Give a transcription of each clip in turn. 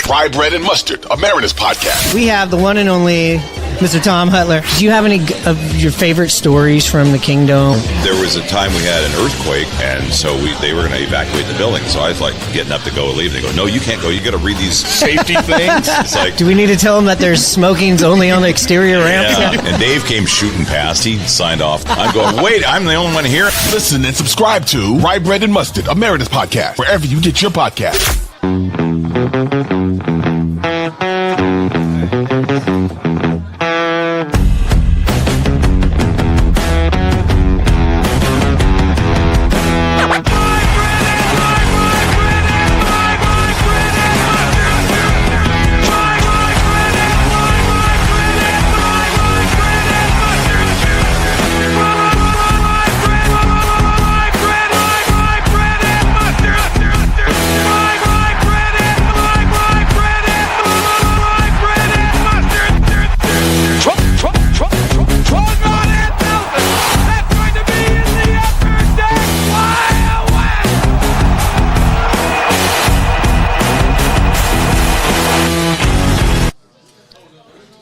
Fry Bread and Mustard, a Mariners podcast. We have the one and only Mr. Tom HUTYLER. Do you have any of your favorite stories from the Kingdom? There was a time we had an earthquake, and so they were going to evacuate the building. So I was like getting up to go leave. They go, "No, you can't go. You got to read these safety things." It's like, do we need to tell them that there's smoking's only on the exterior ramp? Yeah. And Dave came shooting past. He signed off. I'm going, wait, I'm the only one here. Listen and subscribe to Fry Bread and Mustard, a Mariners podcast, wherever you get your podcasts.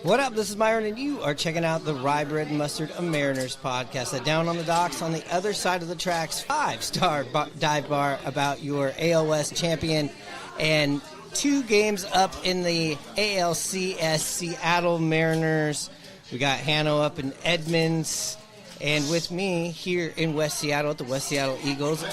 What up? This is Myron, and you are checking out the Rye Bread and Mustard, a Mariners podcast. That Down on the Docks, on the other side of the tracks, 5-star dive bar about your ALCS champion, and 2 games up in the ALCS Seattle Mariners. We got Hanno up in Edmonds, and with me here in West Seattle at the West Seattle Eagles,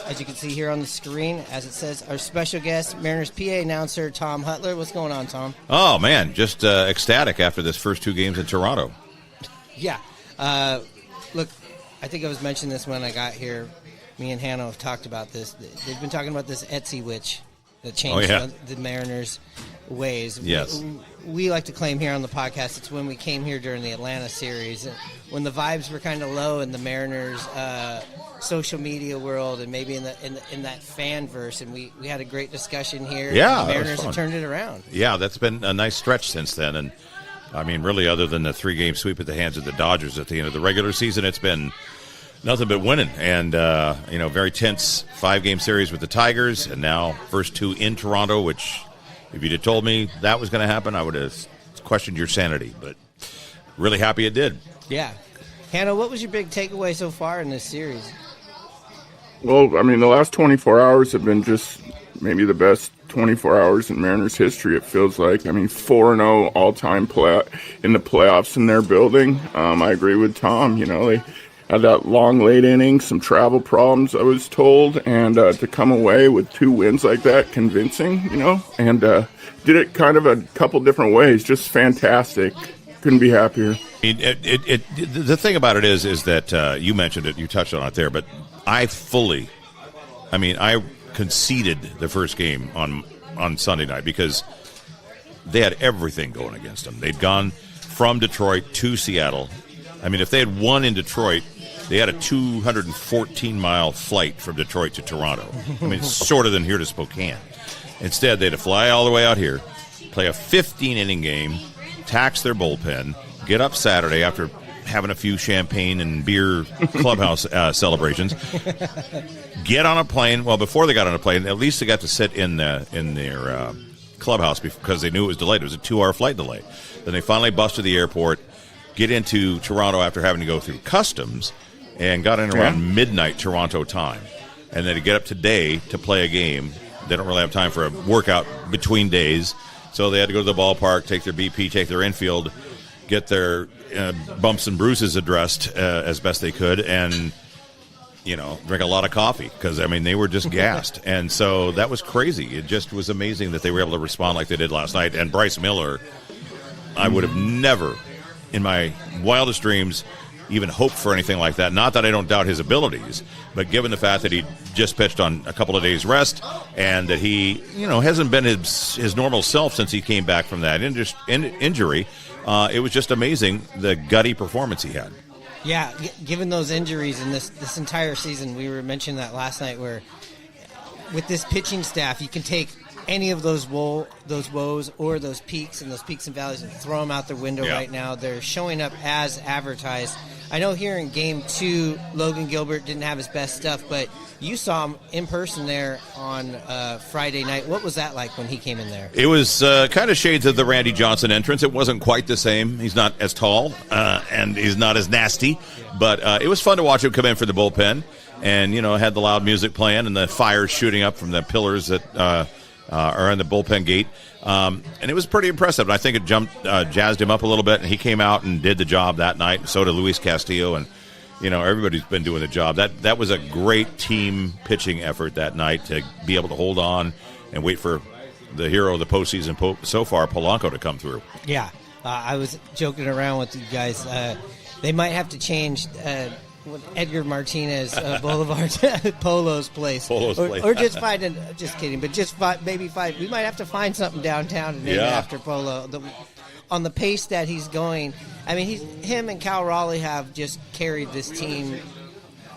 as you can see here on the screen, as it says, our special guest, Mariners PA announcer Tom HUTYLER. What's going on, Tom? Oh, man, just ecstatic after this first 2 games in Toronto. Yeah. Look, I think I was mentioning this when I got here. Me and Hanno have talked about this. They've been talking about this Etsy witch that changed the Mariners' ways. Yes. We like to claim here on the podcast it's when we came here during the Atlanta series, when the vibes were kind of low in the Mariners' social media world and maybe in that fanverse, and we had a great discussion here. Yeah, the Mariners have turned it around. Yeah, that's been a nice stretch since then, and I mean, really, other than the 3-game sweep at the hands of the Dodgers at the end of the regular season, it's been nothing but winning, and very tense 5-game series with the Tigers, and now first 2 in Toronto, which, if you'd have told me that was going to happen, I would have questioned your sanity, but really happy it did. Yeah. Hanno, what was your big takeaway so far in this series? Well, I mean, the last 24 hours have been just maybe the best 24 hours in Mariners history, it feels like. I mean, 4-0 all-time in the playoffs in their building. I agree with Tom. They had that long late inning, some travel problems, I was told, and to come away with 2 wins like that, convincing, and did it kind of a couple different ways. Just fantastic. Couldn't be happier. The thing about it is that you mentioned it, you touched on it there, but I conceded the first game on Sunday night because they had everything going against them. They'd gone from Detroit to Seattle. I mean, if they had won in Detroit, they had a 214-mile flight from Detroit to Toronto. I mean, it's shorter than here to Spokane. Instead, they had to fly all the way out here, play a 15-inning game, tax their bullpen, get up Saturday after having a few champagne and beer clubhouse celebrations, get on a plane. Well, before they got on a plane, at least they got to sit in their clubhouse because they knew it was delayed. It was a 2-hour flight delay. Then they finally busted the airport, get into Toronto after having to go through customs, and got in around midnight Toronto time. And then to get up today to play a game, they don't really have time for a workout between days. So they had to go to the ballpark, take their BP, take their infield, get their bumps and bruises addressed as best they could, and, drink a lot of coffee because, they were just gassed. And so that was crazy. It just was amazing that they were able to respond like they did last night. And Bryce Miller, I would have never, in my wildest dreams, even hoped for anything like that. Not that I don't doubt his abilities, but given the fact that he just pitched on a couple of days rest and that he, hasn't been his normal self since he came back from that injury, it was just amazing the gutty performance he had. Yeah, given those injuries in this entire season, we were mentioning that last night, where with this pitching staff, you can take any of those woes or those peaks and valleys and throw them out the window right now. They're showing up as advertised. I know here in Game 2, Logan Gilbert didn't have his best stuff, but you saw him in person there on Friday night. What was that like when he came in there? It was kind of shades of the Randy Johnson entrance. It wasn't quite the same. He's not as tall, and he's not as nasty, but it was fun to watch him come in for the bullpen, and, had the loud music playing and the fires shooting up from the pillars that are in the bullpen gate. And it was pretty impressive. I think it jazzed him up a little bit, and he came out and did the job that night. So did Luis Castillo, and everybody's been doing the job. That was a great team pitching effort that night to be able to hold on and wait for the hero of the postseason so far, Polanco, to come through. Yeah, I was joking around with you guys. They might have to change Edgar Martinez Boulevard Polo's place. Or just find just kidding, but maybe find. We might have to find something downtown to name it after Polo. On the pace that he's going, I mean, him and Cal Raleigh have just carried this team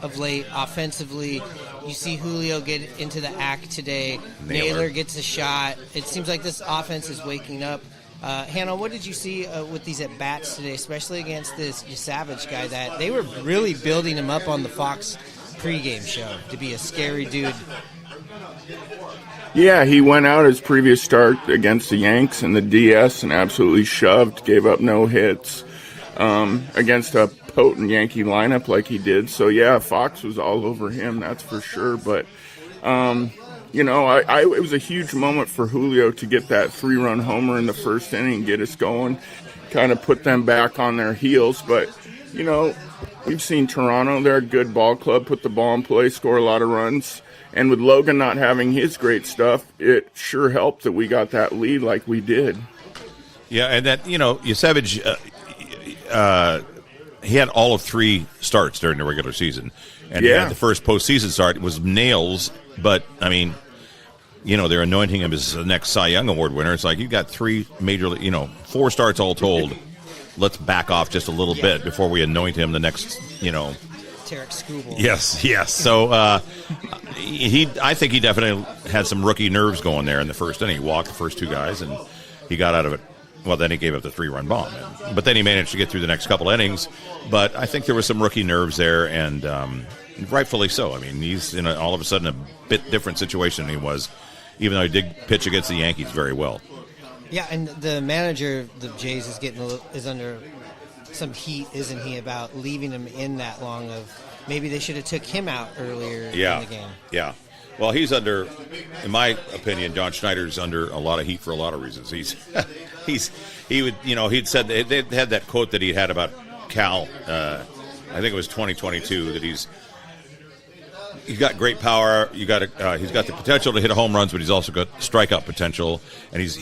of late offensively. You see Julio get into the act today. Naylor gets a shot. It seems like this offense is waking up. Hannah, what did you see with these at-bats today, especially against this Savage guy, that they were really building him up on the Fox pregame show to be a scary dude? Yeah, he went out his previous start against the Yanks in the DS and absolutely shoved, gave up no hits against a potent Yankee lineup like he did. So, yeah, Fox was all over him, that's for sure. But, it was a huge moment for Julio to get that 3-run homer in the first inning, get us going, kind of put them back on their heels. But, we've seen Toronto, they're a good ball club, put the ball in play, score a lot of runs. And with Logan not having his great stuff, it sure helped that we got that lead like we did. Yeah, and that, Savage, he had all of 3 starts during the regular season. And he had the first postseason start. It was nails, but, I mean, they're anointing him as the next Cy Young Award winner. It's like, you've got 3 major, 4 starts all told. Let's back off just a little bit before we anoint him the next, Tarek Skubal. Yes. So I think he definitely had some rookie nerves going there in the first inning. He walked the first 2 guys, and he got out of it. Well, then he gave up the 3-run bomb. But then he managed to get through the next couple innings. But I think there was some rookie nerves there, and rightfully so. I mean, he's in all of a sudden a bit different situation than he was, even though he did pitch against the Yankees very well. Yeah, and the manager of the Jays is under some heat, isn't he, about leaving him in that long? Of maybe they should have took him out earlier in the game. Yeah. Well, he's under, in my opinion, John Schneider's under a lot of heat for a lot of reasons. He'd said they had that quote that he had about Cal. I think it was 2022 that he's got great power. He's got the potential to hit home runs, but he's also got strikeout potential. And he's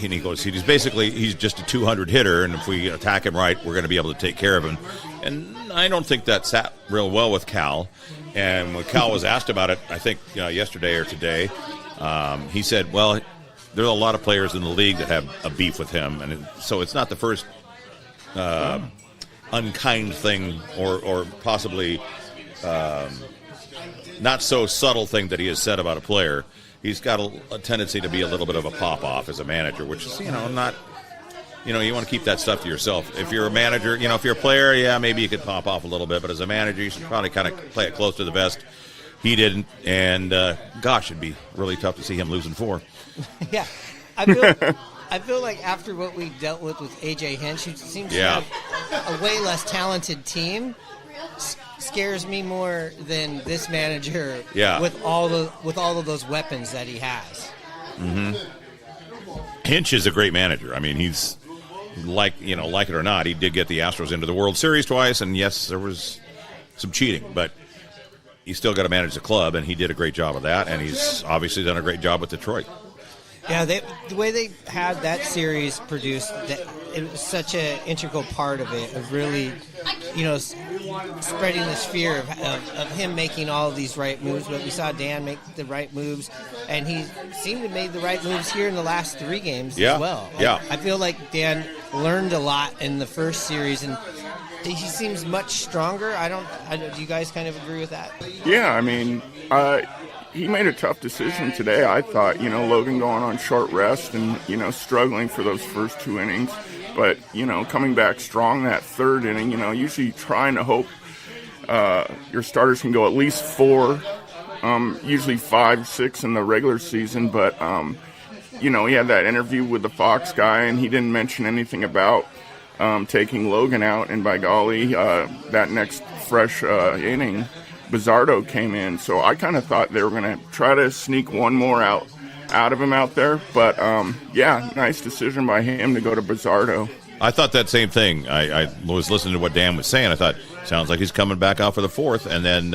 just a 200 hitter, and if we attack him right, we're going to be able to take care of him. And I don't think that sat real well with Cal. And when Cal was asked about it, I think yesterday or today, he said, "Well, there's a lot of players in the league that have a beef with him, and so it's not the first unkind thing or possibly." Not so subtle thing that he has said about a player. He's got a tendency to be a little bit of a pop-off as a manager, which is, not, you want to keep that stuff to yourself. If you're a manager, if you're a player, maybe you could pop off a little bit, but as a manager, you should probably kind of play it close to the vest. He didn't, and gosh, it'd be really tough to see him losing 4. Yeah, I feel like after what we dealt with A.J. Hinch, who seems to have a way less talented team, scares me more than this manager with all of those weapons that he has. Mm-hmm. Hinch is a great manager. I mean, he's like it or not, he did get the Astros into the World Series twice, and yes, there was some cheating, but he's still got to manage the club, and he did a great job of that, and he's obviously done a great job with Detroit. Yeah, the way they had that series produced, it was such an integral part of it, of really, spreading this fear of him making all of these right moves. But we saw Dan make the right moves, and he seemed to make the right moves here in the last 3 games as well. I feel like Dan learned a lot in the first series, and he seems much stronger. Do you guys kind of agree with that? Yeah, I mean, he made a tough decision today. I thought, Logan going on short rest and, struggling for those first 2 innings. But, coming back strong that 3rd inning, usually trying to hope your starters can go at least 4, usually 5, 6 in the regular season. But, he had that interview with the Fox guy, and he didn't mention anything about taking Logan out. And by golly, that next fresh inning, Bizzardo came in. So I kind of thought they were going to try to sneak one more out of him out there. But, nice decision by him to go to Bizzardo. I thought that same thing. I was listening to what Dan was saying. I thought, sounds like he's coming back out for the 4th. And then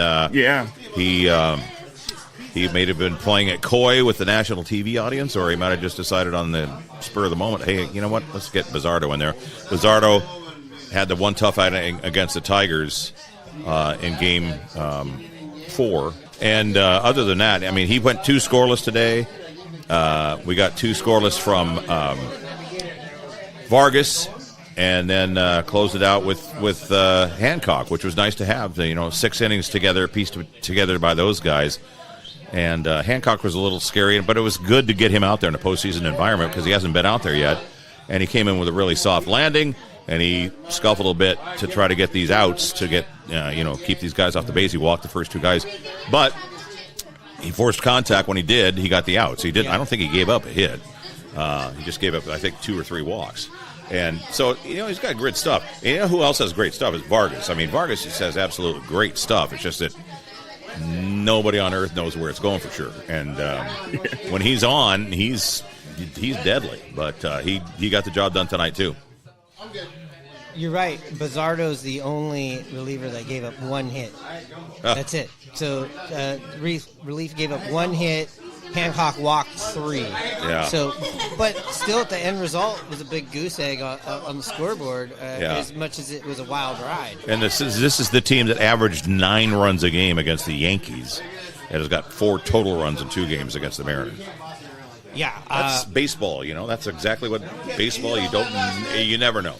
he may have been playing at coy with the national TV audience, or he might have just decided on the spur of the moment, hey, you know what, let's get Bizzardo in there. Bizzardo had the one tough outing against the Tigers in Game 4. And other than that, I mean, he went 2 scoreless today. We got 2 scoreless from Vargas, and then closed it out with Hancock, which was nice to have. 6 innings together, pieced together by those guys. And Hancock was a little scary, but it was good to get him out there in a postseason environment because he hasn't been out there yet. And he came in with a really soft landing, and he scuffled a bit to try to get these outs to get, keep these guys off the base. He walked the first 2 guys, but he forced contact. When he did, he got the outs. He didn't. I don't think he gave up a hit. He just gave up, I think, 2 or 3 walks. And so, he's got great stuff. And you know who else has great stuff is Vargas. I mean, Vargas just has absolute great stuff. It's just that nobody on earth knows where it's going for sure. And when he's on, he's deadly. But he got the job done tonight, too. You're right. Bizzardo's the only reliever that gave up 1 hit. That's it. So relief gave up 1 hit. Hancock walked 3. Yeah. So, but still, at the end result was a big goose egg on the scoreboard. As much as it was a wild ride. And this is the team that averaged 9 runs a game against the Yankees. It has got 4 total runs in 2 games against the Mariners. Yeah, that's baseball. That's exactly what baseball. You never know.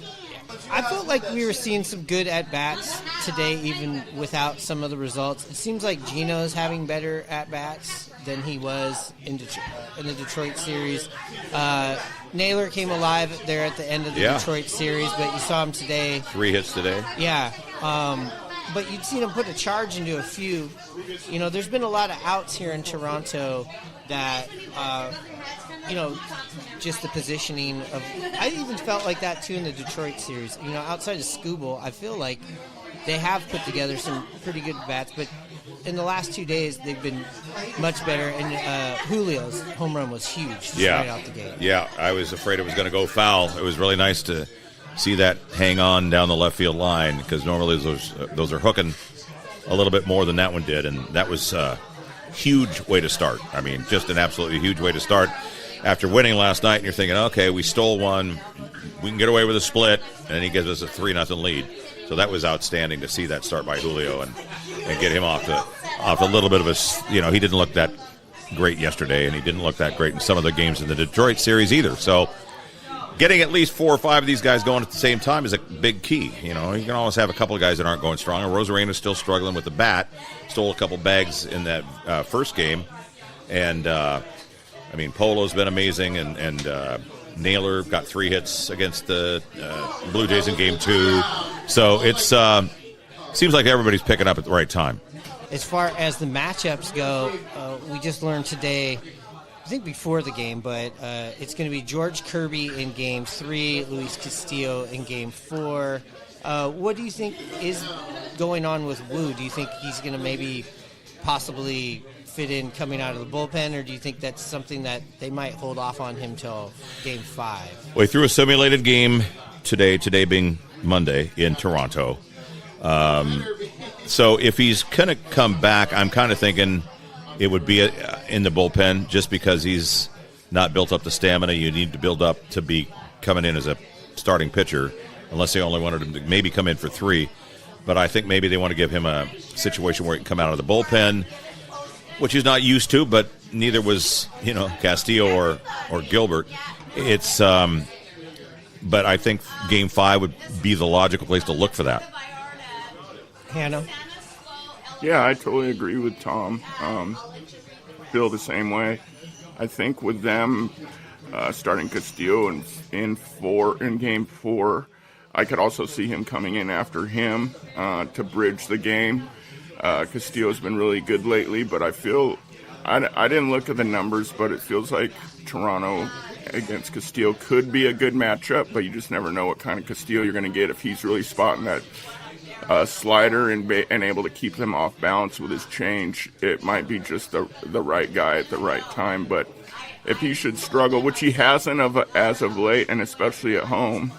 I felt like we were seeing some good at-bats today, even without some of the results. It seems like Gino's having better at-bats than he was in the Detroit series. Naylor came alive there at the end of the Detroit series, but you saw him today. 3 hits today. Yeah. But you'd seen him put a charge into a few. There's been a lot of outs here in Toronto that, just the positioning of. I even felt like that too in the Detroit series. Outside of Skubal, I feel like they have put together some pretty good bats, but in the last 2 days they've been much better. And Julio's home run was huge right out the gate. Yeah, I was afraid it was going to go foul. It was really nice to see that hang on down the left field line because normally those are hooking a little bit more than that one did, and that was a huge way to start. I mean, just an absolutely huge way to start. After winning last night, and you're thinking, okay, we stole one, we can get away with a split, and then he gives us a 3-0 lead. So that was outstanding to see that start by Julio and get him off a little bit of a, he didn't look that great yesterday, and he didn't look that great in some of the games in the Detroit series either. So getting at least 4 or 5 of these guys going at the same time is a big key. You can always have a couple of guys that aren't going strong. And Rosarena's still struggling with the bat. Stole a couple bags in that first game, and Polo's been amazing, and Naylor got 3 hits against the Blue Jays in Game 2. So it's seems like everybody's picking up at the right time. As far as the matchups go, we just learned today, I think before the game, but it's going to be George Kirby in Game 3, Luis Castillo in Game 4. What do you think is going on with Wu? Do you think he's going to maybe possibly fit in coming out of the bullpen, or do you think that's something that they might hold off on him till Game 5? Well, he threw a simulated game today being Monday in Toronto. So if he's going to come back, I'm kind of thinking it would be in the bullpen just because he's not built up the stamina you need to build up to be coming in as a starting pitcher, unless they only wanted him to maybe come in for 3. But I think maybe they want to give him a situation where he can come out of the bullpen, which he's not used to, but neither was, Castillo or Gilbert. It's, but I think Game 5 would be the logical place to look for that. Hannah? Yeah, I totally agree with Tom. Feel the same way. I think with them starting Castillo in Game 4, I could also see him coming in after him to bridge the game. Castillo's been really good lately, but I feel I didn't look at the numbers, but it feels like Toronto against Castillo could be a good matchup, but you just never know what kind of Castillo you're going to get if he's really spotting that slider and able to keep them off balance with his change. It might be just the right guy at the right time, but if he should struggle, which he hasn't as of late, and especially at home,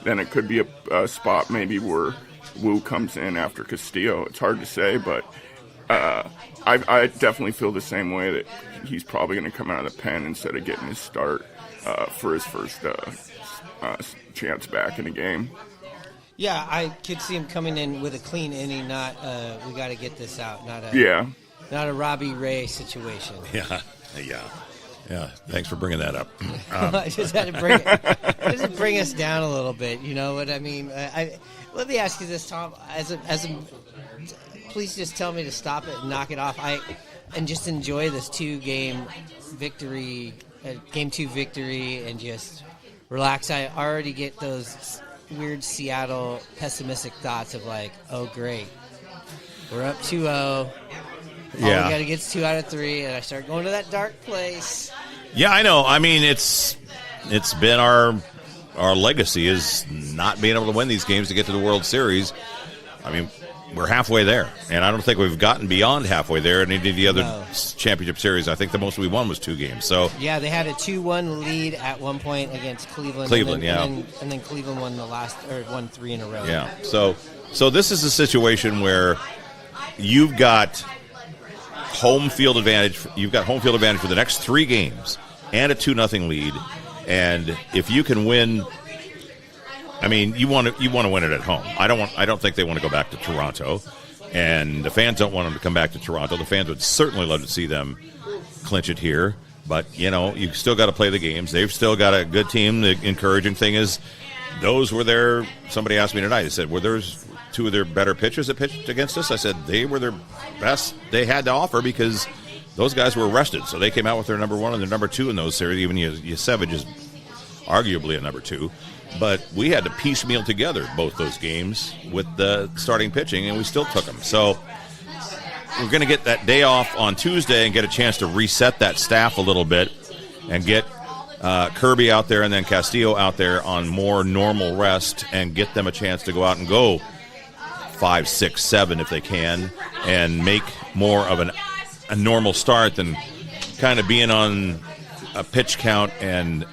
then it could be a spot maybe where Wu comes in after Castillo. It's hard to say, but I definitely feel the same way that he's probably going to come out of the pen instead of getting his start for his first chance back in the game. Yeah, I could see him coming in with a clean inning, not we got to get this out, not a Robbie Ray situation. Yeah. Thanks for bringing that up. I just had to bring us down a little bit. You know what I mean? Let me ask you this, Tom. Please just tell me to stop it and knock it off. And just enjoy this 2-game victory, game 2 victory, and just relax. I already get those weird Seattle pessimistic thoughts of like, oh great, we're up 2-0. All we got to get is 2 out of 3, and I start going to that dark place. Yeah, I know. I mean, it's been our legacy is not being able to win these games to get to the World Series. I mean, we're halfway there, and I don't think we've gotten beyond halfway there in any of the other championship series. I think the most we won was 2 games. So yeah, they had a 2-1 lead at one point against Cleveland. And then Cleveland won won 3 in a row. Yeah. So this is a situation where you've got home field advantage. You've got home field advantage for the next 3 games and a 2-0 lead. And if you can win, I mean, you want to win it at home. I don't think they want to go back to Toronto, and the fans don't want them to come back to Toronto. The fans would certainly love to see them clinch it here, but you still got to play the games. They've still got a good team. The encouraging thing is, those were their. Somebody asked me tonight. They said, "Were there's 2 of their better pitchers that pitched against us?" I said they were their best they had to offer because those guys were rested, so they came out with their number 1 and their number 2 in those series. Even Yasevich is arguably a number 2. But we had to piecemeal together both those games with the starting pitching, and we still took them. So we're going to get that day off on Tuesday and get a chance to reset that staff a little bit and get Kirby out there and then Castillo out there on more normal rest and get them a chance to go out and go 5, 6, 7 if they can and make more of a normal start than kind of being on a pitch count and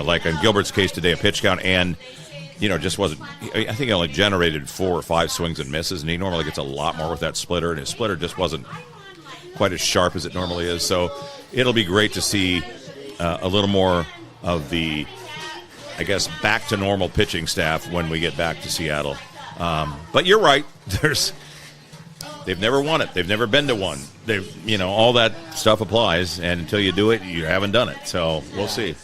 like in Gilbert's case today, a pitch count and just wasn't. I think he only generated 4 or 5 swings and misses, and he normally gets a lot more with that splitter, and his splitter just wasn't quite as sharp as it normally is. So it'll be great to see a little more of the, I guess, back to normal pitching staff when we get back to Seattle. But you're right. They've never won it. They've never been to one. All that stuff applies, and until you do it, you haven't done it. So we'll see.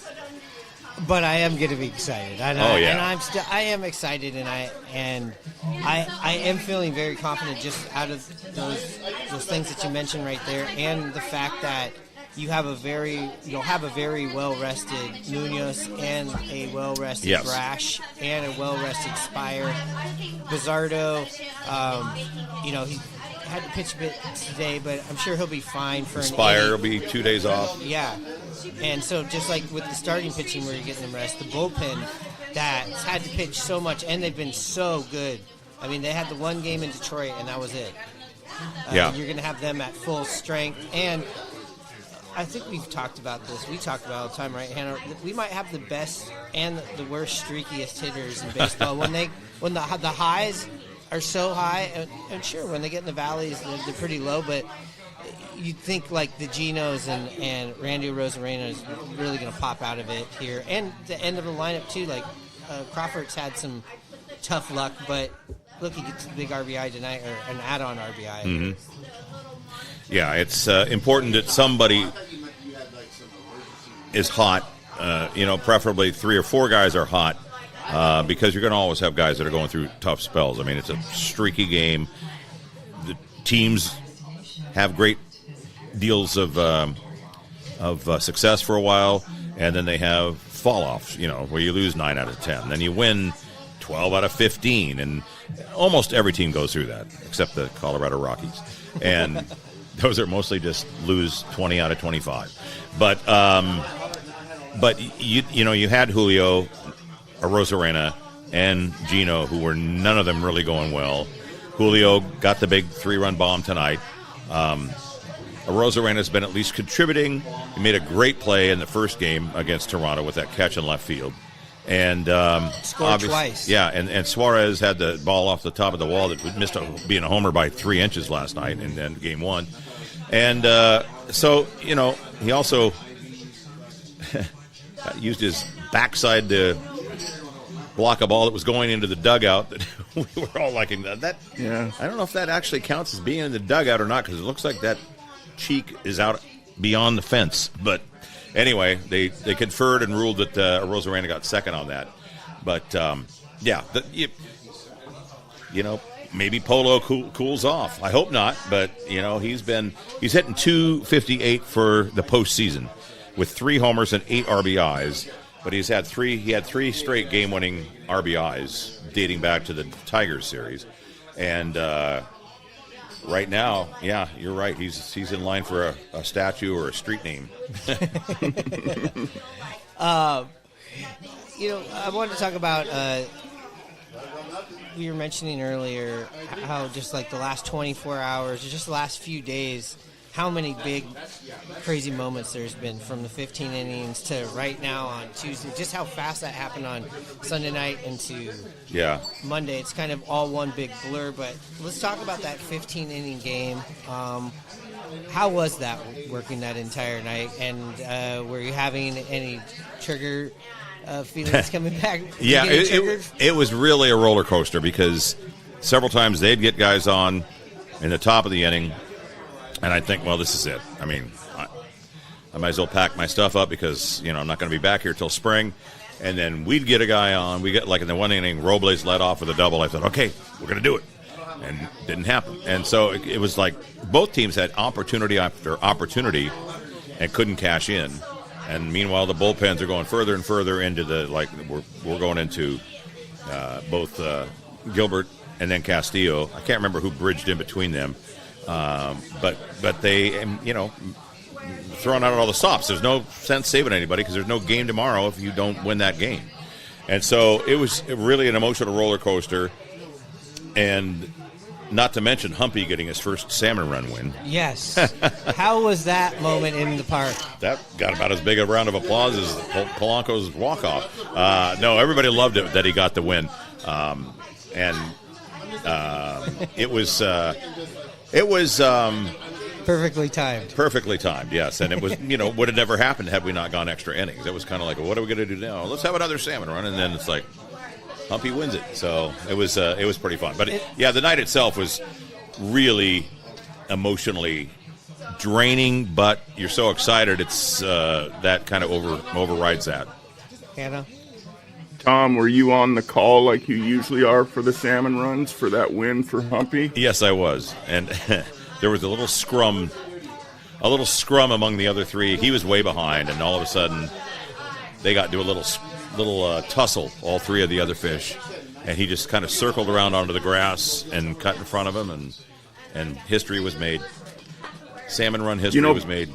But I am going to be excited. And I am excited, and I am feeling very confident just out of those things that you mentioned right there, and the fact that you'll have a very well rested Munoz and a well rested Brash and a well rested Spire. Bizardo, he had to pitch a bit today, but I'm sure he'll be fine for Spire will be 2 days off. Yeah. And so just like with the starting pitching where you're getting them rest, the bullpen that's had to pitch so much, and they've been so good. I mean, they had the 1 game in Detroit, and that was it. You're going to have them at full strength. And I think we've talked about this. We talk about it all the time, right, Hannah? We might have the best and the worst, streakiest hitters in baseball. when the highs are so high, and sure, when they get in the valleys, they're pretty low, but you'd think like the Genos and Randy Rosarena is really going to pop out of it here. And the end of the lineup, too, like Crawford's had some tough luck, but look, he gets a big RBI tonight, or an add-on RBI. Mm-hmm. Yeah, it's important that somebody is hot, preferably 3 or 4 guys are hot, because you're going to always have guys that are going through tough spells. I mean, it's a streaky game. The teams have great deals of success for a while, and then they have fall-offs, where you lose 9 out of 10. Then you win 12 out of 15, and almost every team goes through that, except the Colorado Rockies. And those are mostly just lose 20 out of 25. But you had Julio, Arozarena, and Gino, who were none of them really going well. Julio got the big 3-run bomb tonight. Arozarena's been at least contributing. He made a great play in the first game against Toronto with that catch in left field. And scored twice. Yeah, and Suarez had the ball off the top of the wall that missed being a homer by 3 inches last night in game 1. And so, he also used his backside to block a ball that was going into the dugout that we were all liking. That. Yeah. I don't know if that actually counts as being in the dugout or not, because it looks like that cheek is out beyond the fence. But anyway, they conferred and ruled that Arozarena got second on that. But, maybe Polo cools off. I hope not, but, he's hitting .258 for the postseason with 3 homers and 8 RBIs. But he had 3 straight game-winning RBIs dating back to the Tigers series. And right now, yeah, you're right. He's in line for a statue or a street name. I wanted to talk about we were mentioning earlier how just like the last 24 hours or just the last few days, how many big, crazy moments there's been from the 15 innings to right now on Tuesday. Just how fast that happened on Sunday night into Monday. It's kind of all one big blur, but let's talk about that 15-inning game. How was that working that entire night? And were you having any trigger feelings coming back? Yeah, it was really a roller coaster because several times they'd get guys on in the top of the inning, and I'd think, well, this is it. I mean, I might as well pack my stuff up because, I'm not going to be back here till spring. And then we'd get a guy on. We get, like in the one inning, Robles led off with a double. I thought, okay, we're going to do it. And it didn't happen. And so it was like both teams had opportunity after opportunity and couldn't cash in. And meanwhile, the bullpens are going further and further into we're going into both Gilbert and then Castillo. I can't remember who bridged in between them. But they, throwing out all the stops. There's no sense saving anybody because there's no game tomorrow if you don't win that game. And so it was really an emotional roller coaster. And not to mention Humpy getting his first salmon run win. Yes. How was that moment in the park? That got about as big a round of applause as Polanco's walk-off. No, everybody loved it that he got the win. It was perfectly timed. Perfectly timed, yes. And it was, would have never happened had we not gone extra innings. It was kind of like, well, what are we going to do now? Let's have another salmon run. And then it's like, Humpy wins it. So it was pretty fun. But, the night itself was really emotionally draining, but you're so excited it's that kind of overrides that. Hannah? Tom, were you on the call like you usually are for the salmon runs for that win for Humpy? Yes, I was. And there was a little scrum among the other three. He was way behind, and all of a sudden they got into a little tussle, all three of the other fish. And he just kind of circled around onto the grass and cut in front of him, and history was made. Salmon run history was made.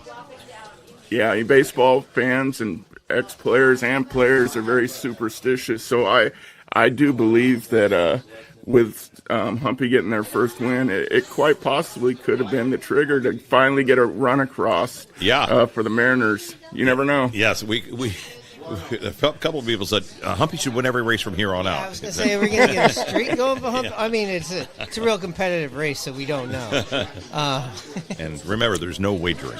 Yeah, baseball fans and ex-players and players are very superstitious. So I do believe that with Humpy getting their first win, it quite possibly could have been the trigger to finally get a run across for the Mariners. You never know. Yes, we a couple of people said Humpy should win every race from here on out. I was going to say, are we going to get a streak going for Humpy? Yeah. I mean, it's a real competitive race, so we don't know. And remember, there's no wagering.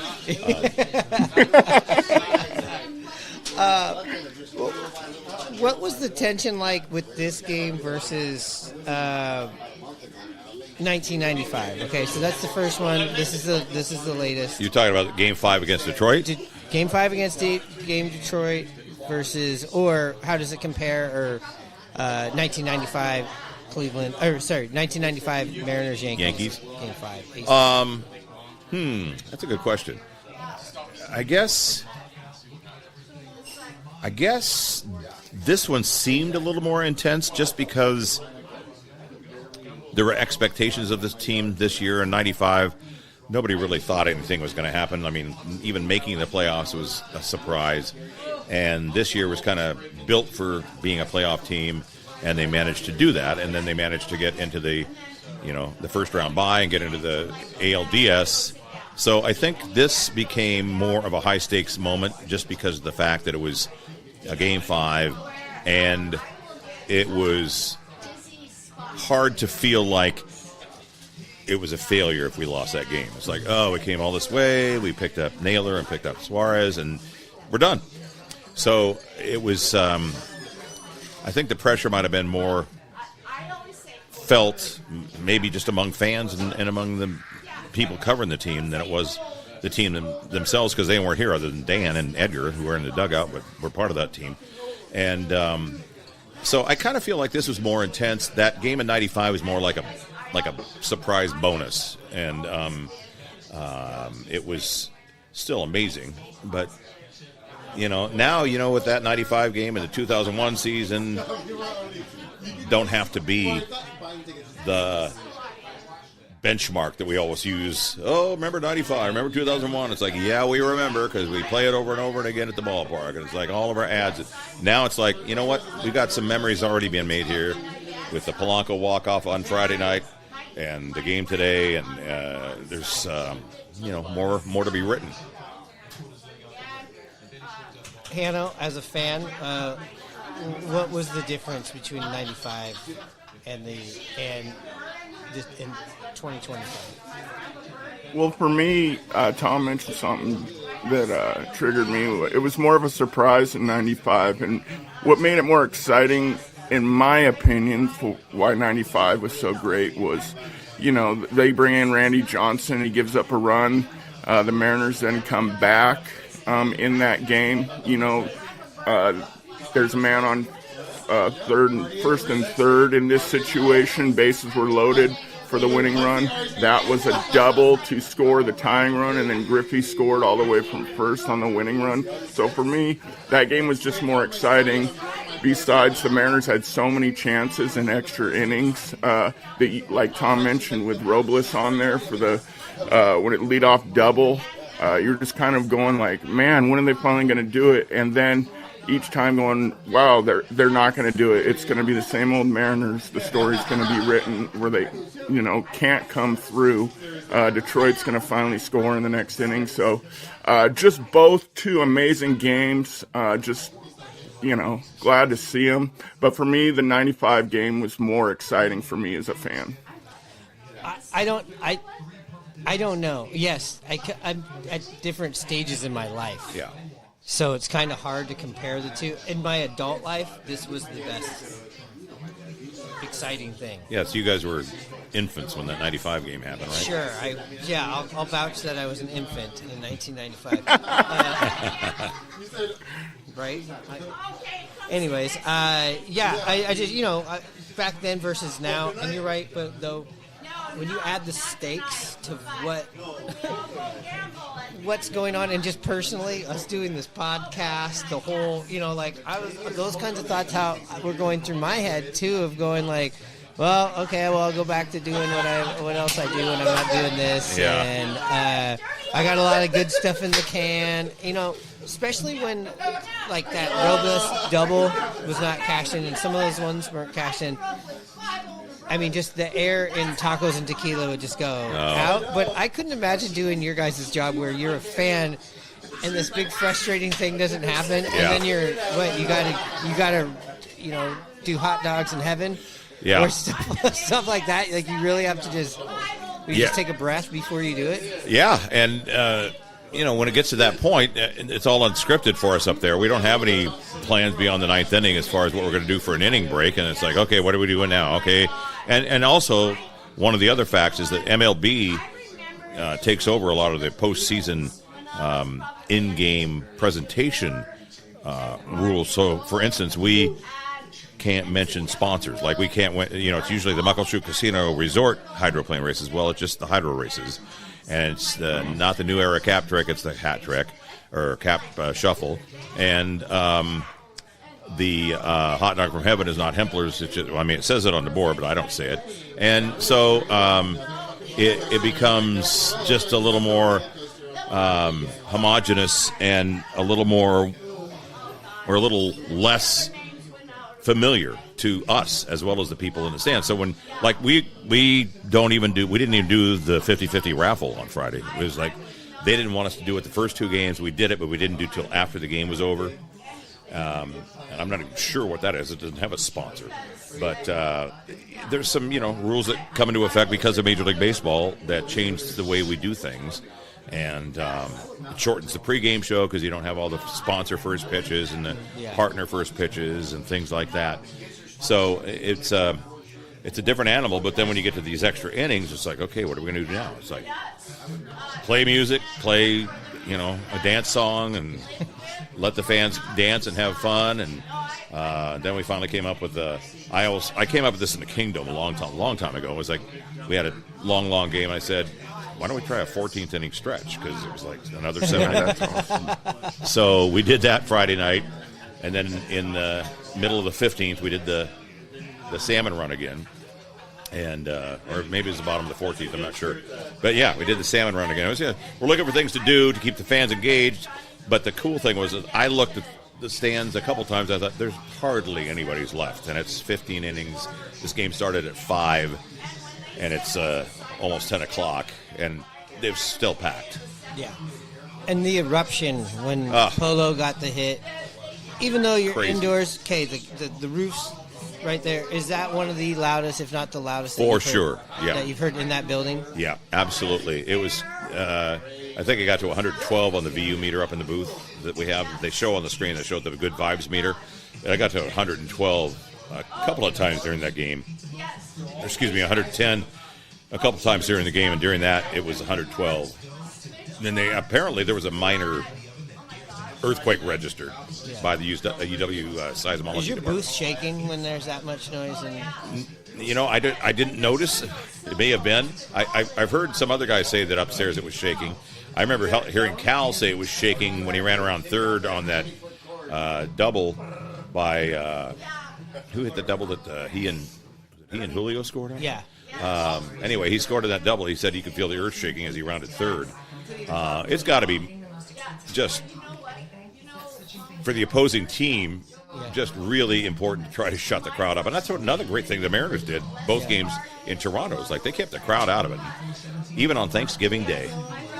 What was the tension like with this game versus 1995? Okay, so that's the first one. This is the latest. You're talking about Game 5 against Detroit? Game 5 against Game Detroit versus, or how does it compare? Or 1995 Cleveland, 1995 Mariners Yankees. Game 5. That's a good question. I guess I guess this one seemed a little more intense just because there were expectations of this team this year in 95. Nobody really thought anything was going to happen. I mean, even making the playoffs was a surprise. And this year was kind of built for being a playoff team, and they managed to do that. And then they managed to get into the first round bye and get into the ALDS. So I think this became more of a high-stakes moment just because of the fact that it was a Game 5, and it was hard to feel like it was a failure if we lost that game. It's like, oh, we came all this way, we picked up Naylor and picked up Suarez, and we're done. So it was, I think the pressure might have been more felt maybe just among fans and among the people covering the team than it was the team themselves, because they weren't here other than Dan and Edgar, who were in the dugout, but were part of that team. And so I kind of feel like this was more intense. That game in 95 was more like a surprise bonus, and it was still amazing. But now with that 95 game and the 2001 season don't have to be the benchmark that we always use. Oh, remember 95, remember 2001. It's like, yeah, we remember, because we play it over and over and again at the ballpark, and it's like all of our ads. Now it's like, you know what, we've got some memories already being made here with the Polanco walk-off on Friday night and the game today, and there's more to be written. Hanno, as a fan, what was the difference between 95 and 2025? Well, for me, Tom mentioned something that triggered me. It was more of a surprise in 95, and what made it more exciting, in my opinion, for why 95 was so great was, they bring in Randy Johnson, he gives up a run. The Mariners then come back in that game. There's a man on first and third in this situation. Bases were loaded for the winning run. That was a double to score the tying run, and then Griffey scored all the way from first on the winning run. So for me, that game was just more exciting. Besides, the Mariners had so many chances in extra innings. Like Tom mentioned, with Robles on there for the when it lead off double, you're just kind of going like, man, when are they finally going to do it? And then each time going, wow, they're not going to do it. It's going to be the same old Mariners. The story's going to be written where they, can't come through. Detroit's going to finally score in the next inning. So just both two amazing games. Glad to see them. But for me, the 95 game was more exciting for me as a fan. I don't know. Yes, I'm at different stages in my life. Yeah. So it's kind of hard to compare the two. In my adult life, this was the best exciting thing. Yeah, so you guys were infants when that 95 game happened, right? Sure. I'll vouch that I was an infant in 1995. Right? Anyways, I just, back then versus now, and you're right, but though, when you add the stakes to what's going on, and just personally, us doing this podcast, the whole, those kinds of thoughts how were going through my head too, of going like, well, okay, I'll go back to doing what else I do when I'm not doing this, yeah. And I got a lot of good stuff in the can, especially when like that Robles double was not cashed in, and some of those ones weren't cashed in. I mean, just the air in tacos and tequila would just go out. But I couldn't imagine doing your guys' job where you're a fan and this big frustrating thing doesn't happen, and then you gotta do hot dogs in heaven, or stuff like that. Like, you really have to just take a breath before you do it. Yeah, and when it gets to that point, it's all unscripted for us up there. We don't have any plans beyond the ninth inning as far as what we're going to do for an inning break, and it's like, okay, what are we doing now? Okay, and also one of the other facts is that MLB takes over a lot of the postseason in-game presentation rules. So, for instance, we can't mention sponsors. Like, we can't, it's usually the Muckleshoot Casino Resort hydroplane races. Well, it's just the hydro races. And it's not the New Era Cap Trick, it's the Hat Trick. or cap shuffle, and the hot dog from heaven is not Hempler's. It's just, I mean, it says it on the board, but I don't say it, and so it becomes just a little more homogenous and a little more or a little less familiar to us as well as the people in the stands. So when, like, we didn't even do the 50-50 raffle on Friday. It was like they didn't want us to do it the first 2 games. We did it, but we didn't do it till after the game was over. And I'm not even sure what that is. It doesn't have a sponsor. But there's some, rules that come into effect because of Major League Baseball that changed the way we do things. And it shortens the pregame show because you don't have all the sponsor first pitches and the partner first pitches and things like that. So it's a different animal. But then when you get to these extra innings, it's like, okay, what are we going to do now? It's like play music, play a dance song, and let the fans dance and have fun. And then we finally came up with I came up with this in the Kingdom a long time ago. It was like we had a long game. I said, why don't we try a 14th inning stretch? Because it was like another 7 innings. So we did that Friday night, and then in the middle of the 15th, we did the salmon run again, and or maybe it was the bottom of the 14th. I'm not sure, but yeah, we did the salmon run again. We're looking for things to do to keep the fans engaged. But the cool thing was that I looked at the stands a couple times. I thought there's hardly anybody's left, and it's 15 innings. This game started at 5, and it's almost 10 o'clock, and they're still packed. Yeah. And the eruption when Polo got the hit, even though you're crazy. Indoors, okay, the roof's right there. Is that one of the loudest, if not the loudest? For sure, yeah. That you've heard in that building? Yeah, absolutely. It was, I think it got to 112 on the VU meter up in the booth that we have. They show on the screen, they showed the good vibes meter. And I got to 112 a couple of times during that game. 110 a couple times during the game, and during that it was 112. And then apparently there was a minor earthquake registered by the UW seismology Is your department. booth shaking when there's that much noise? I didn't notice. It may have been. I've heard some other guys say that upstairs it was shaking. I remember hearing Cal say it was shaking when he ran around third on that double by who hit the double that he and Julio scored on? Yeah. Anyway, he scored on that double. He said he could feel the earth shaking as he rounded third. It's got to be just for the opposing team, just really important to try to shut the crowd up. And that's another great thing the Mariners did, both games in Toronto. It's like they kept the crowd out of it, even on Thanksgiving Day.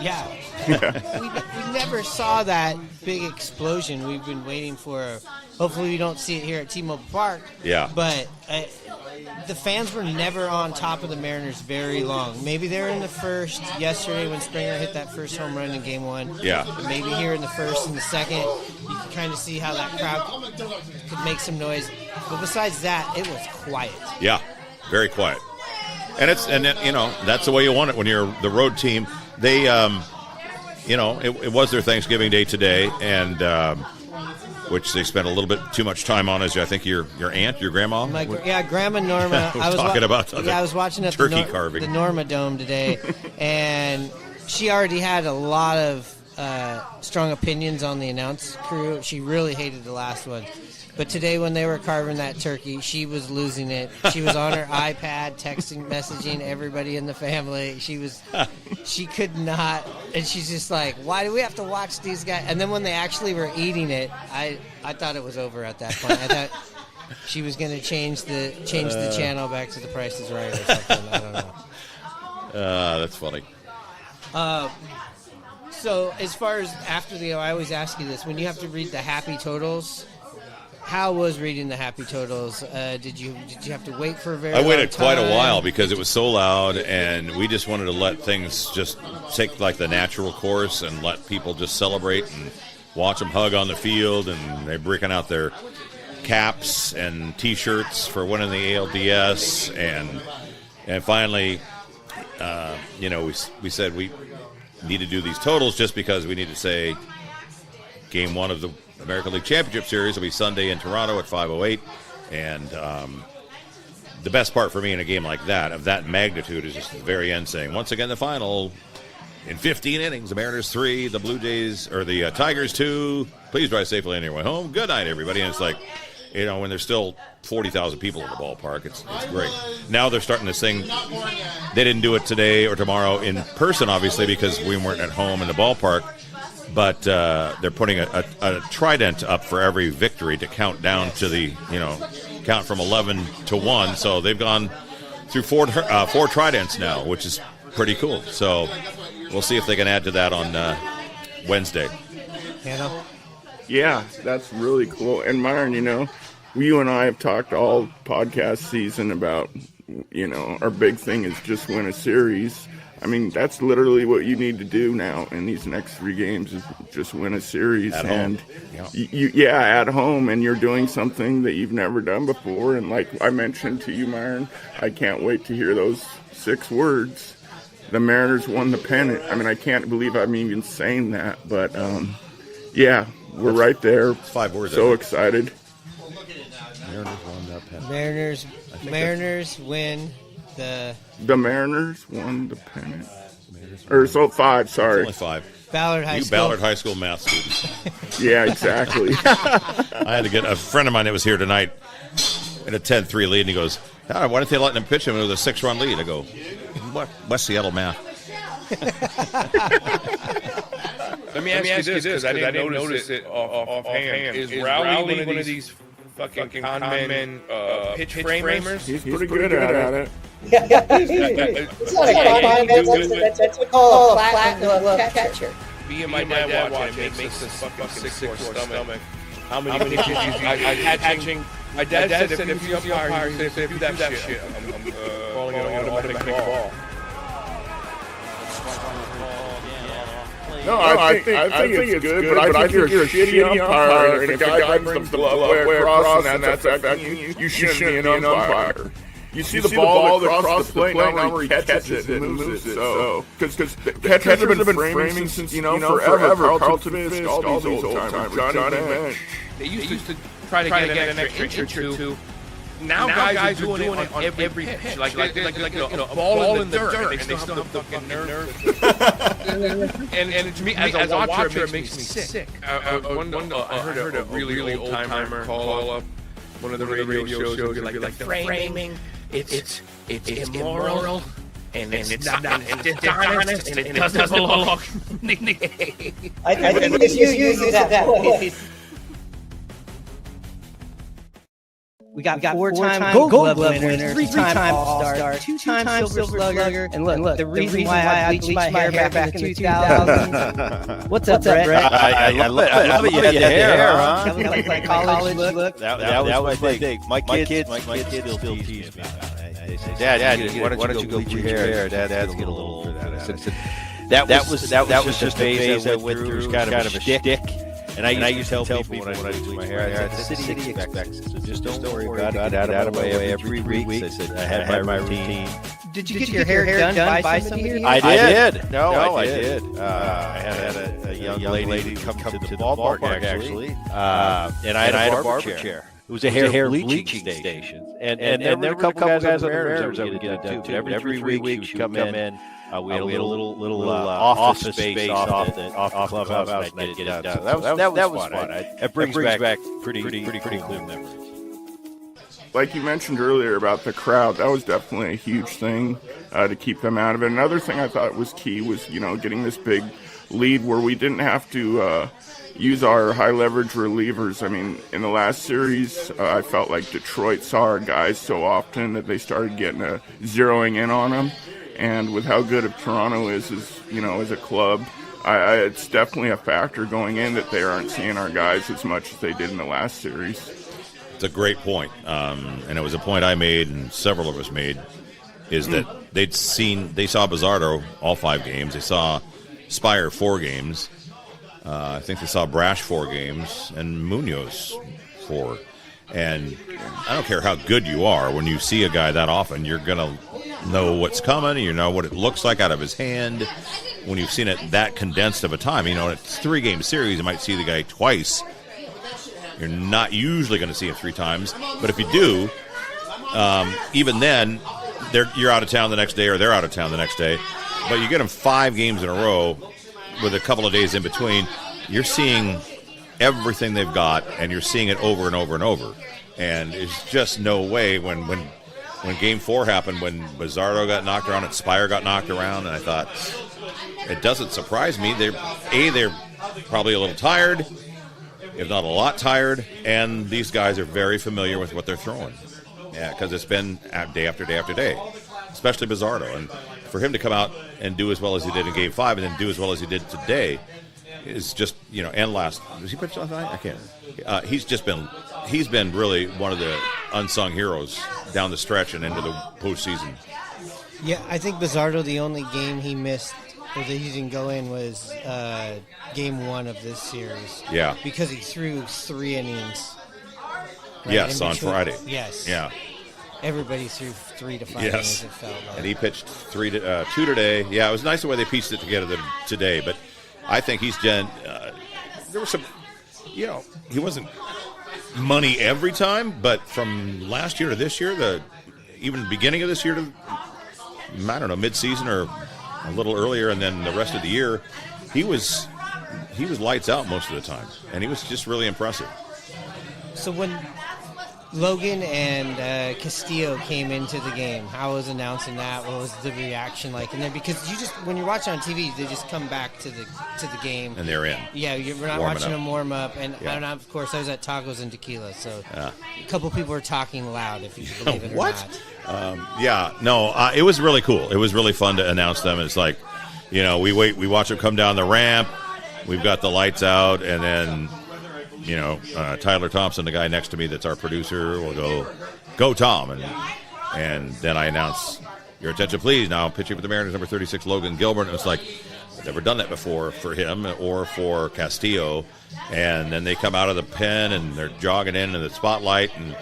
Yeah. we never saw that big explosion we've been waiting for. Hopefully we don't see it here at T-Mobile Park. Yeah. But the fans were never on top of the Mariners very long. Maybe they were in the first yesterday when Springer hit that first home run in Game 1. Yeah. But maybe here in the first and the second, you can kind of see how that crowd could make some noise. But besides that, it was quiet. Yeah, very quiet. And that's the way you want it when you're the road team. They, it was their Thanksgiving Day today, and which they spent a little bit too much time on. As I think your aunt, your grandma, Grandma Norma. was talking about I was watching at turkey carving, the Norma Dome today, and she already had a lot of strong opinions on the announce crew. She really hated the last one. But today when they were carving that turkey, she was losing it. She was on her iPad texting, messaging everybody in the family. She could not, and she's just like, why do we have to watch these guys? And then when they actually were eating it, I thought it was over at that point. I thought she was going to change the channel back to The Price is Right or something. I don't know. That's funny. So as far as after I always ask you this, when you have to read the happy totals, how was reading the happy totals? Did you have to wait for a very long time? I waited quite a while because it was so loud, and we just wanted to let things just take like the natural course and let people just celebrate and watch them hug on the field, and they're breaking out their caps and T-shirts for winning the ALDS, and finally, we said we need to do these totals just because we need to say Game 1 of the American League Championship Series will be Sunday in Toronto at 5:08, and the best part for me in a game like that, of that magnitude, is just the very end saying, once again, the final In 15 innings, the Mariners 3, the Blue Jays, or the Tigers 2. Please drive safely on your way home. Good night, everybody. And it's like, when there's still 40,000 people in the ballpark, it's great. Now they're starting to sing. They didn't do it today or tomorrow in person, obviously, because we weren't at home in the ballpark. But they're putting a trident up for every victory to count down to the, count from 11 to 1. So they've gone through four tridents now, which is pretty cool. So we'll see if they can add to that on Wednesday. Hannah? Yeah, that's really cool. And Myron, you and I have talked all podcast season about, our big thing is just win a series. I mean, that's literally what you need to do now in these next 3 games is just win a series. At and home. at home, and you're doing something that you've never done before. And like I mentioned to you, Myron, I can't wait to hear those 6 words. The Mariners won the pennant. I mean, I can't believe I'm even saying that, but we're right there. It's 5 words. So excited. Mariners won the pennant. Mariners win the... The Mariners won the pennant. Or so 5, sorry. It's only 5. Ballard High School. Ballard High School math students. Yeah, exactly. I had to get a friend of mine that was here tonight in a 10-3 lead, and he goes, why didn't they let him pitch him with a 6-run lead? I go, what? West Seattle math. Let me ask you this, because I didn't notice it offhand. Is Rowley one of these fucking con men pitch framers? He's pretty good at it. It's not a con man. That's what we call a platinum glove catcher. Me and my dad watching it makes us fucking sick to our stomach. How many pitches catching? My dad said if you umpire, he said if you do that shit, I'm calling it an automatic ball. No, I think it's good, but I think you're a shitty umpire, and if a guy brings the glove way across and that's affecting you shouldn't be an umpire. You see the ball that crossed the plate, now he catches it and moves it. So, because catchers have been framing since forever. Carlton Fisk, all these old timers, Johnny Bench. They used to try to get an extra inch or two. Now guys are doing it on every pitch, like a ball in the dirt, and they still have fucking nerve. And to me, as a watcher, it makes me sick. I heard a really old timer call up one of the radio shows, like the framing. It's immoral. And it's not dishonest, and it doesn't belong. I think it's using that point. We got 4-time Gold Glove winners, 3-time All-Star, 2-time Silver Slugger, and look, the reason why I bleached my hair back in the 2000s. What's up, Brett? I love it. You had the hair, huh? That was like college look. That was my thing. My kids still tease me. They say, Dad, why don't you go bleach your hair? Dad's get a little older for that. That was just a phase I went through. It was kind of a shtick. And I used to tell people when I bleach my hair, the city expects it, so just don't worry about it. Get out of my way every 3 weeks. I said I had my routine. Did you get your hair done by somebody here? I did. No, I did. I had a young lady come to the ballpark, actually. And I had a barber chair. It was a hair bleaching station. And there were a couple guys on the Mariners that would get it done, too. Every 3 weeks she would come in. We had a little office space off the clubhouse, and I'd get it done. That was fun. It brings back pretty cool memories. Like you mentioned earlier about the crowd, that was definitely a huge thing to keep them out of it. Another thing I thought was key was, getting this big lead where we didn't have to use our high leverage relievers. I mean, in the last series, I felt like Detroit saw our guys so often that they started getting zeroing in on them. And with how good Toronto is, as a club, it's definitely a factor going in that they aren't seeing our guys as much as they did in the last series. It's a great point, and it was a point I made and several of us made, is that they saw Bizzardo all 5 games. They saw Spire 4 games. I think they saw Brash 4 games and Munoz 4. And I don't care how good you are, when you see a guy that often, you're going to know what's coming, you know what it looks like out of his hand. When you've seen it that condensed of a time, it's a 3-game series, you might see the guy twice. You're not usually going to see him 3 times, but if you do, even then, you're out of town the next day, or they're out of town the next day. but you get them 5 games in a row with a couple of days in between. You're seeing everything they've got, and you're seeing it over and over and over. And there's just no way when Game 4 happened, when Bizzardo got knocked around and Spire got knocked around, and I thought, it doesn't surprise me. They're probably a little tired, if not a lot tired, and these guys are very familiar with what they're throwing. Yeah, because it's been day after day after day, especially Bizzardo. And for him to come out and do as well as he did in Game 5 and then do as well as he did today is just, and last. Was he pitched last night? I can't. He's been really one of the unsung heroes down the stretch and into the postseason. Yeah, I think Bizzardo, the only game he missed or that he didn't go in was Game 1 of this series. Yeah. Because he threw 3 innings. Right, yes, on Friday. Yes. Yeah. Everybody threw 3 to 5 innings, it felt like. And he pitched 2 today. Yeah, it was nice the way they pieced it together today, but I think he's there was some, he wasn't money every time, but from last year to this year, even the beginning of this year to, I don't know, mid-season or a little earlier, and then the rest of the year, he was lights out most of the time, and he was just really impressive. So when Logan and Castillo came into the game, how was announcing that? What was the reaction like? And then because when you're watching on TV, they just come back to the game and they're in. Yeah, we're not watching them warm up. And I don't know, of course, I was at Tacos and Tequila, so a couple people were talking loud, if you believe it or not. It was really cool. It was really fun to announce them. It's like, we watch them come down the ramp. We've got the lights out, and then Tyler Thompson, the guy next to me that's our producer, will go Tom, and then I announce, your attention please, now pitching for the Mariners, number 36, Logan Gilbert. And it's like, I've never done that before for him or for Castillo. And then they come out of the pen and they're jogging into the spotlight, and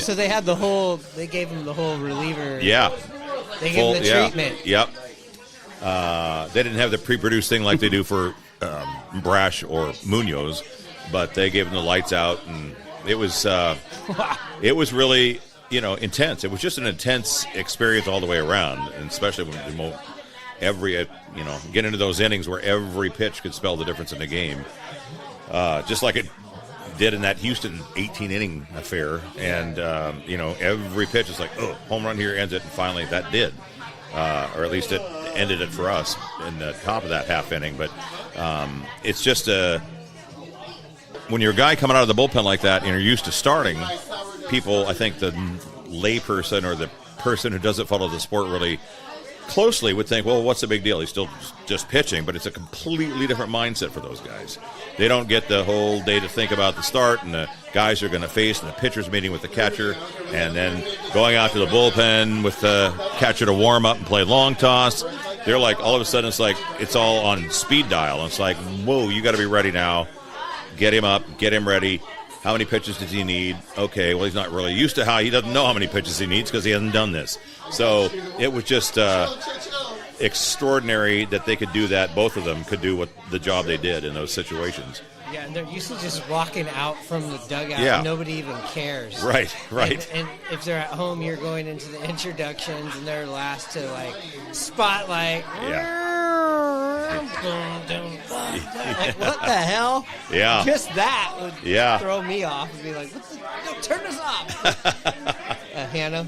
so they had they gave him the whole reliever. Yeah. They gave him the treatment. Yep. They didn't have the pre-produced thing like they do for Brash or Munoz, but they gave him the lights out, and it was really intense. It was just an intense experience all the way around, and especially when get into those innings where every pitch could spell the difference in the game, just like it did in that Houston 18-inning affair. And every pitch is like, home run here ends it, and finally that did, or at least it ended it for us in the top of that half inning. But it's just when you're a guy coming out of the bullpen like that and you're used to starting, people, I think the layperson or the person who doesn't follow the sport really closely would think, well, what's the big deal? He's still just pitching, but it's a completely different mindset for those guys. They don't get the whole day to think about the start and the guys are going to face, and the pitcher's meeting with the catcher, and then going out to the bullpen with the catcher to warm up and play long toss. They're like, all of a sudden, it's like it's all on speed dial. And it's like, whoa, you got to be ready now. Get him up, get him ready. How many pitches does he need? Okay, well, he's not really used to he doesn't know how many pitches he needs because he hasn't done this. So it was just extraordinary that they could do that. Both of them could do the job they did in those situations. Yeah, and they're used to just walking out from the dugout. Yeah. And nobody even cares. Right. And if they're at home, you're going into the introductions, and they're last to, spotlight. Yeah. Like, what the hell? Yeah. Just that would throw me off and be like, turn this off. Hannah?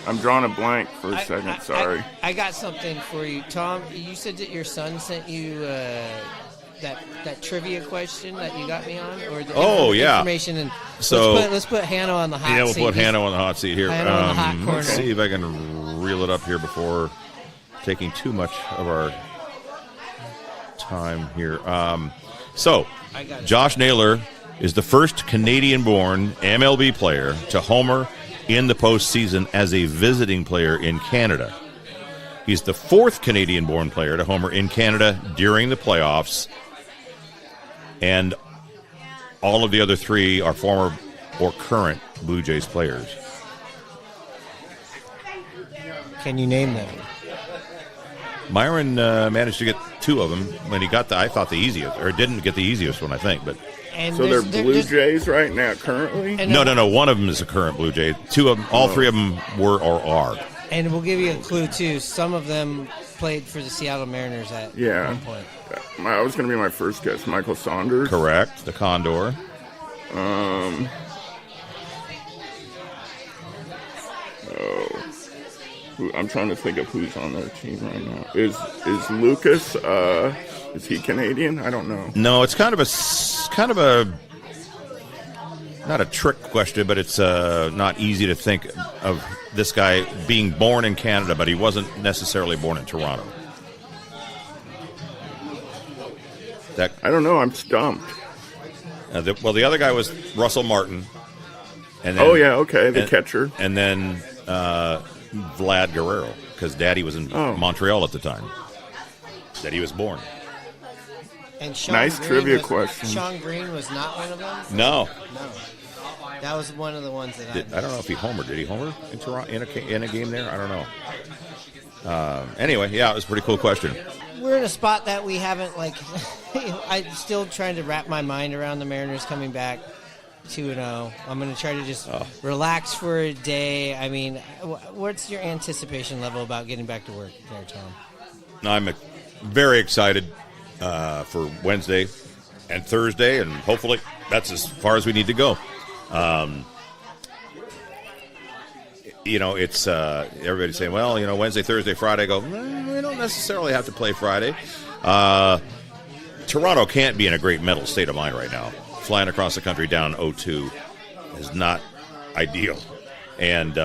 I'm drawing a blank for a second, sorry. I got something for you. Tom, you said that your son sent you that trivia question that you got me on? Or the information. And so let's put Hannah on the hot seat. Yeah, we'll put Hannah on the hot seat here. Hannah on the hot corner. Let's see if I can reel it up here before taking too much of our time here. Josh Naylor is the first Canadian-born MLB player to homer in the postseason as a visiting player in Canada. He's the fourth Canadian-born player to homer in Canada during the playoffs, and all of the other three are former or current Blue Jays players. Can you name them? Myron managed to get two of them when he got I thought the easiest, or didn't get the easiest one, I think. But And So they're Blue Jays right now, currently? no. One of them is a current Blue Jay. Two of them, all three of them were or are. And we'll give you a clue, too. Some of them played for the Seattle Mariners at one point. That was going to be my first guess. Michael Saunders. Correct. The Condor. I'm trying to think of who's on their team right now. Is Lucas? Is he Canadian? I don't know. No, it's kind of a not a trick question, but it's not easy to think of this guy being born in Canada, but he wasn't necessarily born in Toronto. I don't know. I'm stumped. The other guy was Russell Martin. And then, the catcher. And then Vlad Guerrero, because Daddy was in Montreal at the time that he was born. And Sean nice Green trivia question. Sean Green was not one of them? No. That was one of the ones that I don't know if he homered. Did he homer in Toronto in a game there? I don't know. Anyway, yeah, it was a pretty cool question. We're in a spot that we haven't, I'm still trying to wrap my mind around the Mariners coming back 2-0. I'm going to try to just relax for a day. I mean, what's your anticipation level about getting back to work there, Tom? I'm very excited for Wednesday and Thursday, and hopefully that's as far as we need to go. It's everybody's saying, well, Wednesday, Thursday, Friday. I go, we don't necessarily have to play Friday. Toronto can't be in a great mental state of mind right now. Flying across the country down 0-2 is not ideal. And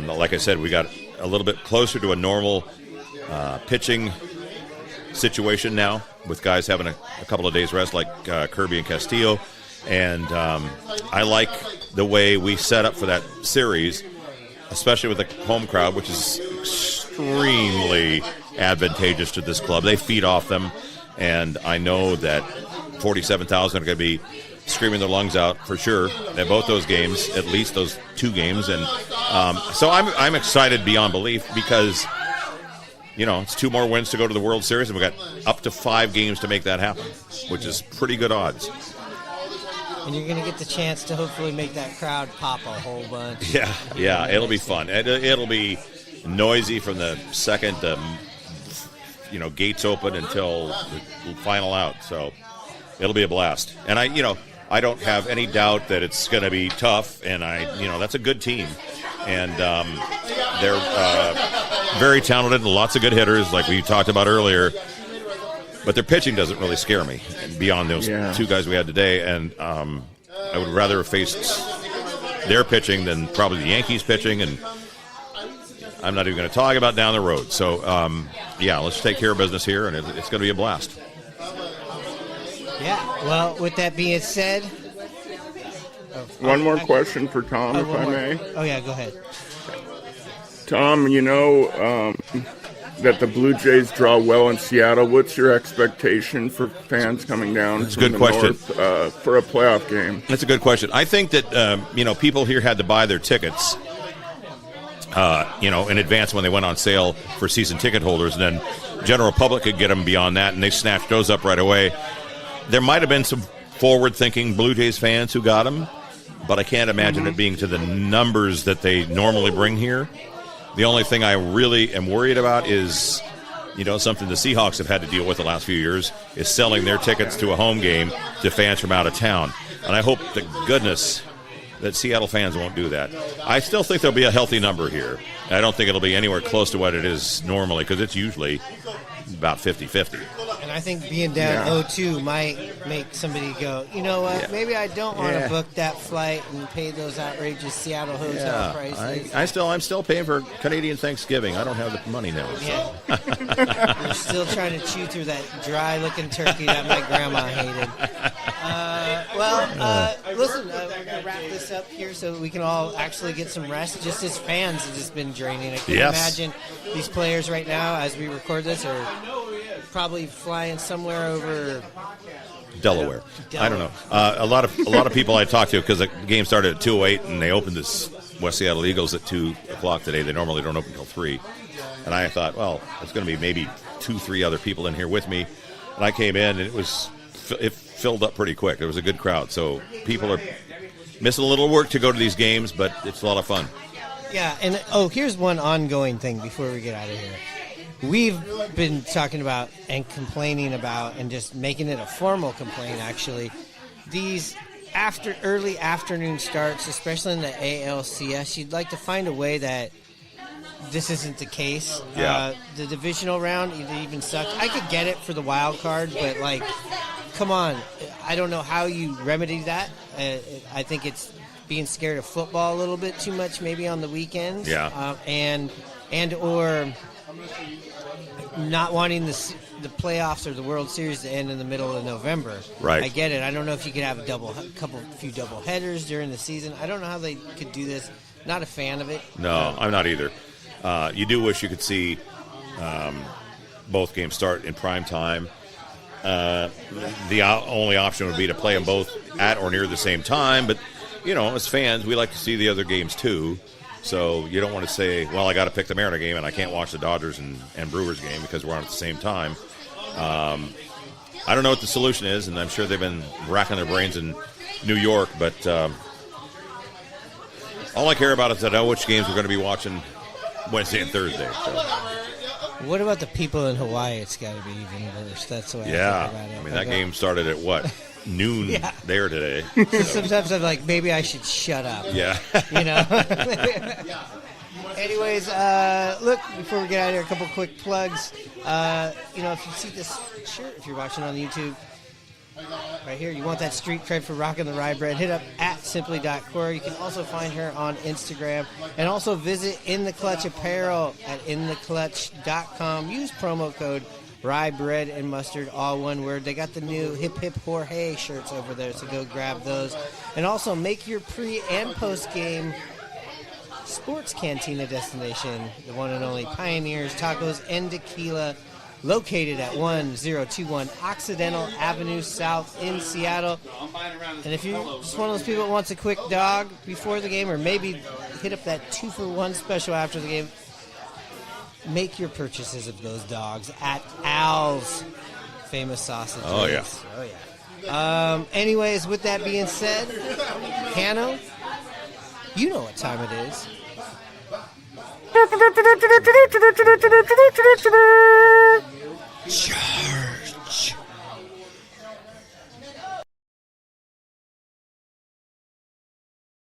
like I said, we got a little bit closer to a normal pitching situation now, with guys having a couple of days rest, like Kirby and Castillo. And I like the way we set up for that series, especially with the home crowd, which is extremely advantageous to this club. They feed off them, and I know that 47,000 are going to be screaming their lungs out for sure at both those games, at least those two games. And so I'm excited beyond belief, because it's two more wins to go to the World Series, and we've got up to 5 games to make that happen, which is pretty good odds. And you're going to get the chance to hopefully make that crowd pop a whole bunch. Yeah, it'll be fun. It'll be noisy from the second gates open until the final out. So it'll be a blast. And I don't have any doubt that it's going to be tough. And that's a good team, and they're very talented and lots of good hitters, like we talked about earlier. But their pitching doesn't really scare me beyond those two guys we had today. And I would rather have faced their pitching than probably the Yankees pitching. And I'm not even going to talk about down the road. So, let's take care of business here, and it's going to be a blast. Yeah, well, with that being said... One more question for Tom, if I may. Oh, yeah, go ahead. Tom, that the Blue Jays draw well in Seattle. What's your expectation for fans coming down That's from the question. North for a playoff game? That's a good question. I think that, people here had to buy their tickets, in advance when they went on sale for season ticket holders, and then general public could get them beyond that, and they snatched those up right away. There might have been some forward-thinking Blue Jays fans who got them, but I can't imagine it being to the numbers that they normally bring here. The only thing I really am worried about is, something the Seahawks have had to deal with the last few years, is selling their tickets to a home game to fans from out of town. And I hope to goodness that Seattle fans won't do that. I still think there'll be a healthy number here. I don't think it'll be anywhere close to what it is normally, because it's usually about 50-50. And I think being down 0-2 might make somebody go, you know what, maybe I don't want to book that flight and pay those outrageous Seattle hotel prices. I'm still paying for Canadian Thanksgiving. I don't have the money now. So. Yeah. You're still trying to chew through that dry-looking turkey that my grandma hated. Listen, we're going to wrap this up here so we can all actually get some rest. Just as fans, it's just been draining. I can imagine these players right now, as we record this, are probably flying somewhere over Delaware. I don't know. A lot of people I talked to, because the game started at 2:08 and they opened this West Seattle Eagles at 2 o'clock today. They normally don't open until 3. And I thought, well, it's going to be maybe 2-3 other people in here with me, and I came in, and it filled up pretty quick. There was a good crowd, so people are missing a little work to go to these games, but it's a lot of fun. Yeah, and here's one ongoing thing before we get out of here. We've been talking about and complaining about and just making it a formal complaint, actually. These early afternoon starts, especially in the ALCS, you'd like to find a way that this isn't the case. Yeah. The divisional round even sucked. I could get it for the wild card, but, like, come on. I don't know how you remedy that. I think it's being scared of football a little bit too much maybe on the weekends. Yeah. Or not wanting the playoffs or the World Series to end in the middle of November. Right. I get it. I don't know if you could have a few double headers during the season. I don't know how they could do this. Not a fan of it. No, I'm not either. You do wish you could see both games start in prime time. The only option would be to play them both at or near the same time. But, as fans, we like to see the other games too. So you don't want to say, well, I got to pick the Mariner game and I can't watch the Dodgers and Brewers game because we're on at the same time. I don't know what the solution is, and I'm sure they've been racking their brains in New York. But all I care about is I know which games we're going to be watching Wednesday and Thursday. So. What about the people in Hawaii? It's got to be even worse. That's what I think about it. I mean, that game started at what? Noon there today. So sometimes I'm like, maybe I should shut up. Yeah. Anyways, look, before we get out of here, a couple quick plugs. If you see this shirt, if you're watching on YouTube, right here, you want that street cred for rocking the rye bread, hit up at simply.core. You can also find her on Instagram. And also visit In The Clutch Apparel at intheclutch.com. Use promo code Rye Bread and Mustard, all one word. They got the new Hip Hip Jorge shirts over there, so go grab those. And also make your pre- and post-game sports cantina destination the one and only Pioneers Tacos and Tequila, located at 1021 Occidental Avenue South in Seattle. And if you're just one of those people that wants a quick dog before the game, or maybe hit up that 2-for-1 special after the game, make your purchases of those dogs at Al's famous sausages. Oh, yeah. Anyways, with that being said, Hanno, you know what time it is. Charge.